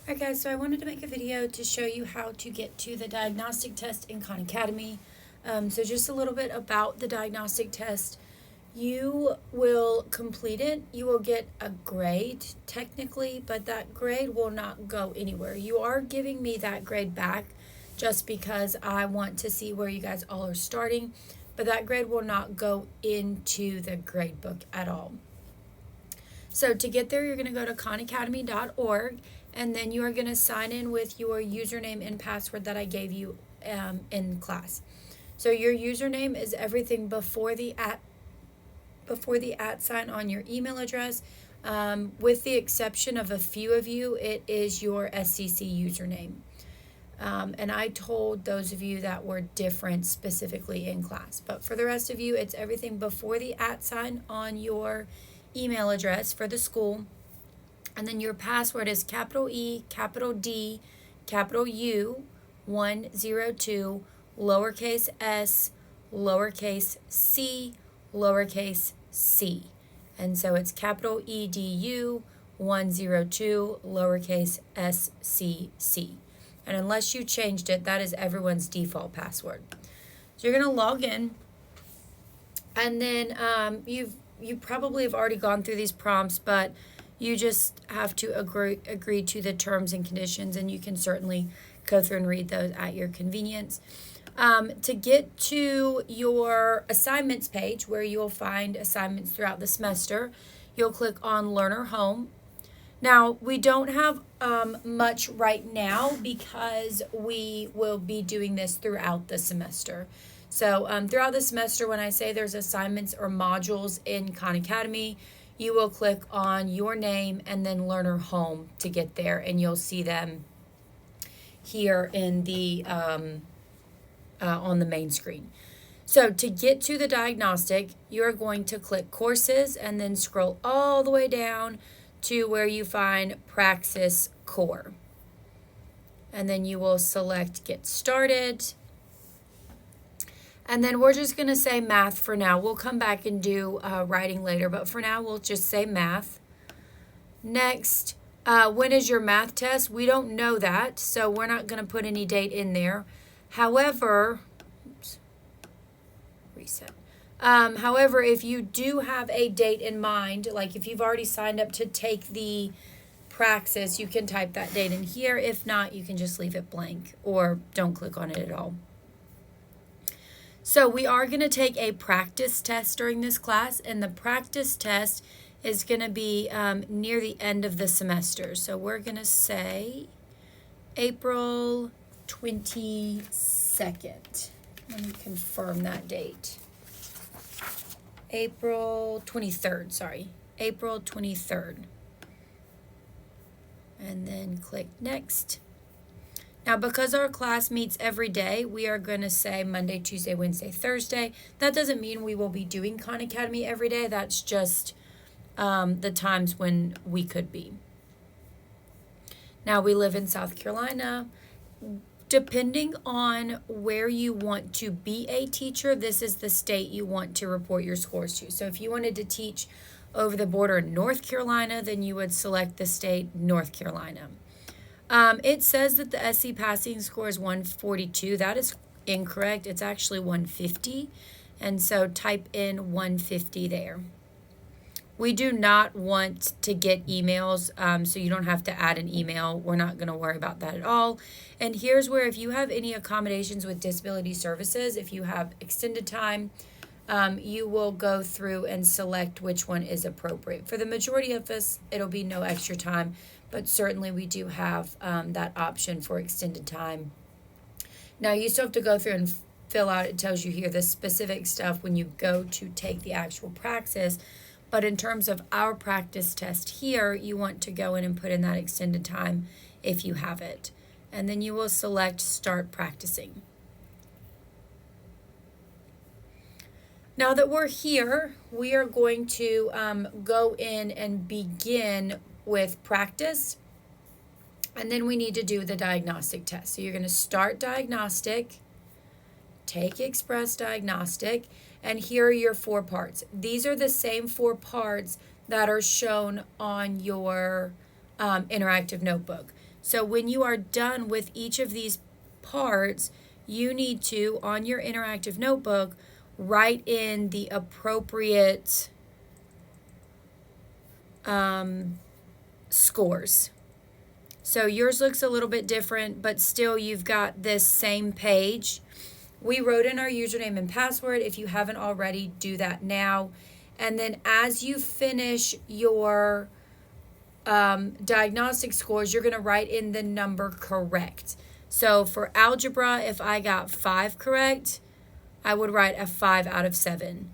Alright guys, so I wanted to make a video to show you how to get to the diagnostic test in Khan Academy. So just a little bit about the diagnostic test. You will complete it, you will get a grade technically, but that grade will not go anywhere. You are giving me that grade back just because I want to see where you guys all are starting, but that grade will not go into the grade book at all. So to get there, you're going to go to khanacademy.org, and then you are going to sign in with your username and password that I gave you in class. So your username is everything before the @ sign on your email address. With the exception of a few of you, it is your SCC username. And I told those of you that were different specifically in class. But for the rest of you, it's everything before the @ sign on your email address for the school. And then your password is capital E, capital D, capital U, 102, lowercase s, lowercase c, lowercase c. And so it's capital EDU 102, lowercase scc. And unless you changed it, that is everyone's default password. So you're going to log in, and then you probably have already gone through these prompts, but you just have to agree to the terms and conditions, and you can certainly go through and read those at your convenience. To get to your assignments page, where you'll find assignments throughout the semester, you'll click on Learner Home. Now, we don't have much right now because we will be doing this throughout the semester. So throughout the semester, when I say there's assignments or modules in Khan Academy, you will click on your name and then Learner Home to get there, and you'll see them here in the on the main screen. So to get to the diagnostic, you're going to click Courses and then scroll all the way down to where you find Praxis Core. And then you will select Get Started. And then we're just going to say math for now. We'll come back and do writing later, but for now we'll just say math. Next, when is your math test? We don't know that, so we're not going to put any date in there. However, reset. However, if you do have a date in mind, like if you've already signed up to take the Praxis, you can type that date in here. If not, you can just leave it blank or don't click on it at all. So we are going to take a practice test during this class, and the practice test is going to be near the end of the semester. So we're going to say April 22nd. Let me confirm that date. April 23rd, sorry. April 23rd. And then click Next. Now, because our class meets every day, we are going to say Monday, Tuesday, Wednesday, Thursday. That doesn't mean we will be doing Khan Academy every day. That's just the times when we could be. Now, we live in South Carolina. Depending on where you want to be a teacher, this is the state you want to report your scores to. So if you wanted to teach over the border in North Carolina, then you would select the state North Carolina. It says that the SC passing score is 142. That is incorrect. It's actually 150. And so type in 150 there. We do not want to get emails, so you don't have to add an email. We're not going to worry about that at all. And here's where if you have any accommodations with disability services, if you have extended time, you will go through and select which one is appropriate. For the majority of us, it'll be no extra time, but certainly we do have that option for extended time. Now, you still have to go through and fill out, it tells you here the specific stuff when you go to take the actual Praxis. But in terms of our practice test here, you want to go in and put in that extended time if you have it. And then you will select Start Practicing. Now that we're here, we are going to go in and begin with practice. And then we need to do the diagnostic test. So you're going to start diagnostic, take Express Diagnostic, and here are your 4 parts. These are the same 4 parts that are shown on your interactive notebook. So when you are done with each of these parts, you need to, on your interactive notebook, write in the appropriate scores. So yours looks a little bit different, but still you've got this same page. We wrote in our username and password. If you haven't already, do that now. And then as you finish your diagnostic scores, you're going to write in the number correct. So for algebra, if I got 5 correct, I would write a 5 out of 7.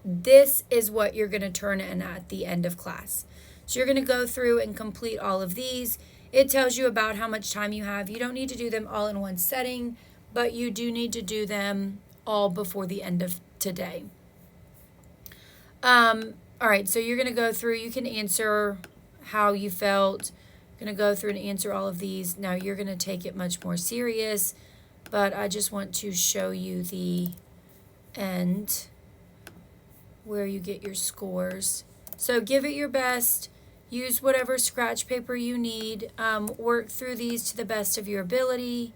This is what you're going to turn in at the end of class. So you're going to go through and complete all of these. It tells you about how much time you have. You don't need to do them all in one setting, but you do need to do them all before the end of today. All right, so you're going to go through. You can answer how you felt. Going to go through and answer all of these. Now you're going to take it much more serious, but I just want to show you the end where you get your scores. So give it your best. Use whatever scratch paper you need. Work through these to the best of your ability.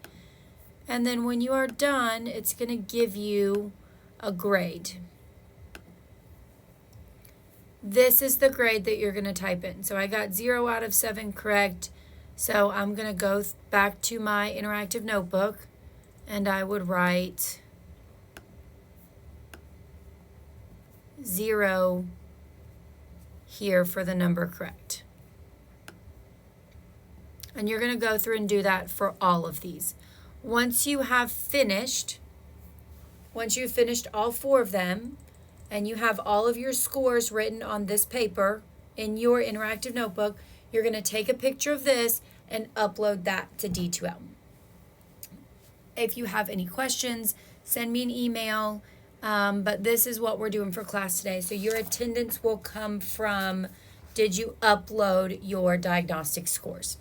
And then when you are done, it's going to give you a grade. This is the grade that you're going to type in. So I got 0 out of 7 correct. So I'm going to go back to my interactive notebook and I would write 0 here for the number correct. And you're going to go through and do that for all of these. Once you've finished all 4 of them, and you have all of your scores written on this paper in your interactive notebook, you're going to take a picture of this and upload that to D2L. If you have any questions, send me an email. But this is what we're doing for class today. So your attendance will come from, did you upload your diagnostic scores?